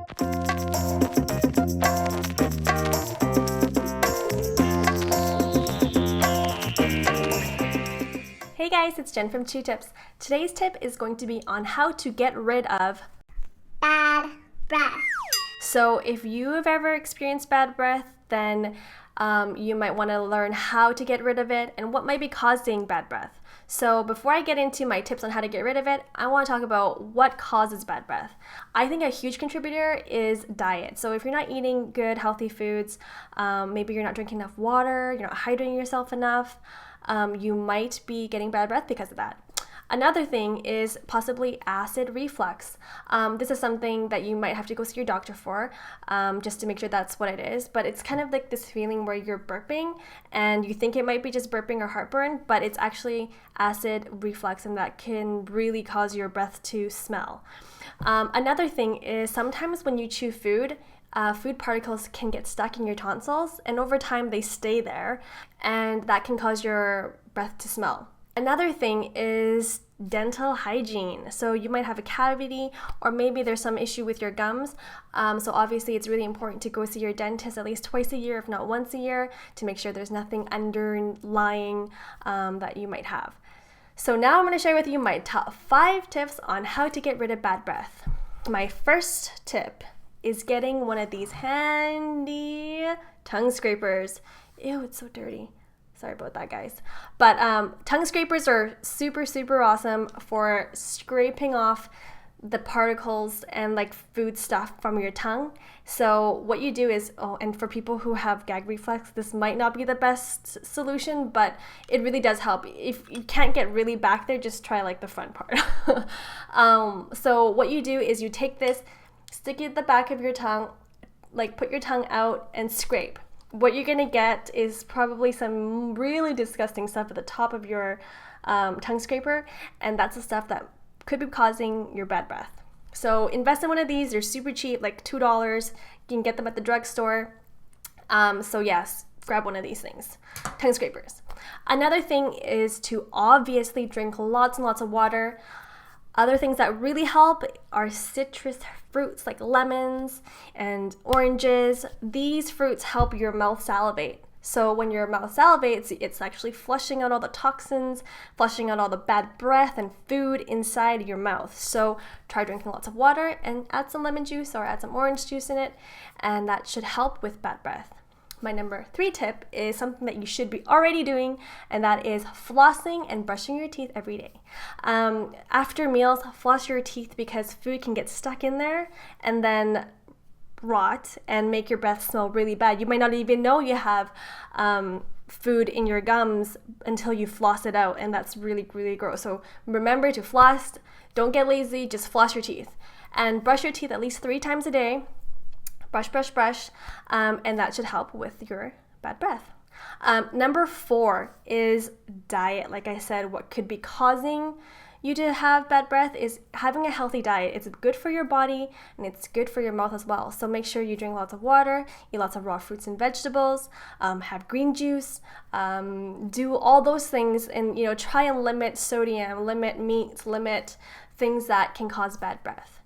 Hey guys, it's Jen from Chew Tips. Today's tip is going to be on how to get rid of bad breath. So if you have ever experienced bad breath, then you might want to learn how to get rid of it and what might be causing bad breath. So before I get into my tips on how to get rid of it, I want to talk about what causes bad breath. I think a huge contributor is diet. So if you're not eating good, healthy foods, maybe you're not drinking enough water, you're not hydrating yourself enough, you might be getting bad breath because of that. Another thing is possibly acid reflux. This is something that you might have to go see your doctor for, just to make sure that's what it is. But it's kind of like this feeling where you're burping and you think it might be just burping or heartburn, but it's actually acid reflux, and that can really cause your breath to smell. Another thing is sometimes when you chew food, food particles can get stuck in your tonsils, and over time they stay there, and that can cause your breath to smell. Another thing is dental hygiene. So you might have a cavity, or maybe there's some issue with your gums. So obviously it's really important to go see your dentist at least twice a year, if not once a year, to make sure there's nothing underlying that you might have. So now I'm going to share with you my top 5 tips on how to get rid of bad breath. My first tip is getting one of these handy tongue scrapers. Ew, it's so dirty. Sorry about that, guys. But tongue scrapers are super awesome for scraping off the particles and like food stuff from your tongue. So what you do is, and for people who have gag reflex, this might not be the best solution, but it really does help. If you can't get really back there, just try like the front part. So what you do is you take this, stick it at the back of your tongue, like put your tongue out and scrape. What you're going to get is probably some really disgusting stuff at the top of your tongue scraper, and that's the stuff that could be causing your bad breath. So invest in one of these. They're super cheap, like $2. You can get them at the drugstore. So yes, grab one of these things, tongue scrapers. Another thing is to obviously drink lots and lots of water. Other things that really help are citrus fruits like lemons and oranges. These fruits help your mouth salivate. So when your mouth salivates, it's actually flushing out all the toxins, flushing out all the bad breath and food inside your mouth. So try drinking lots of water and add some lemon juice or add some orange juice in it, and that should help with bad breath. My number 3 tip is something that you should be already doing, and that is flossing and brushing your teeth every day. After meals, floss your teeth because food can get stuck in there and then rot and make your breath smell really bad. You might not even know you have food in your gums until you floss it out, and that's really gross. So remember to floss. Don't get lazy, just floss your teeth. And brush your teeth at least 3 times a day. Brush, and that should help with your bad breath. Number 4 is diet. Like I said, what could be causing you to have bad breath is having a healthy diet. It's good for your body and it's good for your mouth as well. So make sure you drink lots of water, eat lots of raw fruits and vegetables, have green juice, do all those things, and try and limit sodium, limit meats, limit things that can cause bad breath.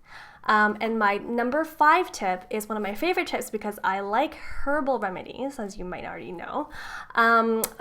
And my number 5 tip is one of my favorite tips because I like herbal remedies, as you might already know.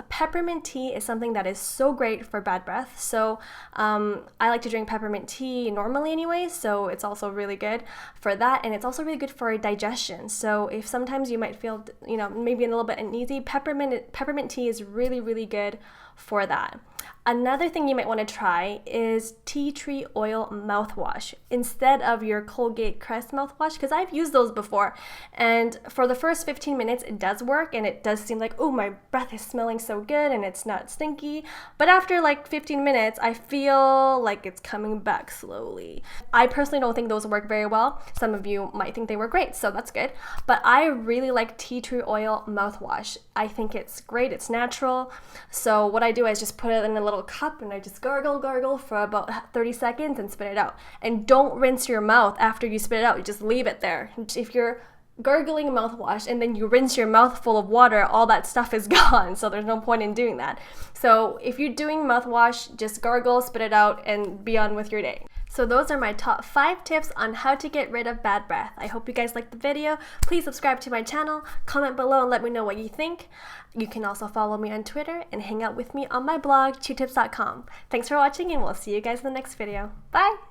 Peppermint tea is something that is so great for bad breath. So I like to drink peppermint tea normally anyway, so it's also really good for that, and it's also really good for digestion. So if sometimes you might feel, maybe a little bit uneasy, peppermint tea is really good for that. Another thing you might want to try is tea tree oil mouthwash instead of your Colgate Crest mouthwash, because I've used those before, and for the first 15 minutes it does work, and it does seem like, oh, my breath is smelling so good and it's not stinky, but after like 15 minutes I feel like it's coming back slowly. I personally don't think those work very well. Some of you might think they work great, so that's good, but I really like tea tree oil mouthwash. I think it's great, it's natural. So what I do is just put it in a little cup and I just gargle for about 30 seconds and spit it out. And don't rinse your mouth after you spit it out. You just leave it there. If you're gargling mouthwash and then you rinse your mouth full of water, all that stuff is gone. So there's no point in doing that. So if you're doing mouthwash, just gargle, spit it out, and be on with your day. So those are my top 5 tips on how to get rid of bad breath. I hope you guys liked the video. Please subscribe to my channel, comment below and let me know what you think. You can also follow me on Twitter and hang out with me on my blog, chewtips.com. Thanks for watching and we'll see you guys in the next video. Bye!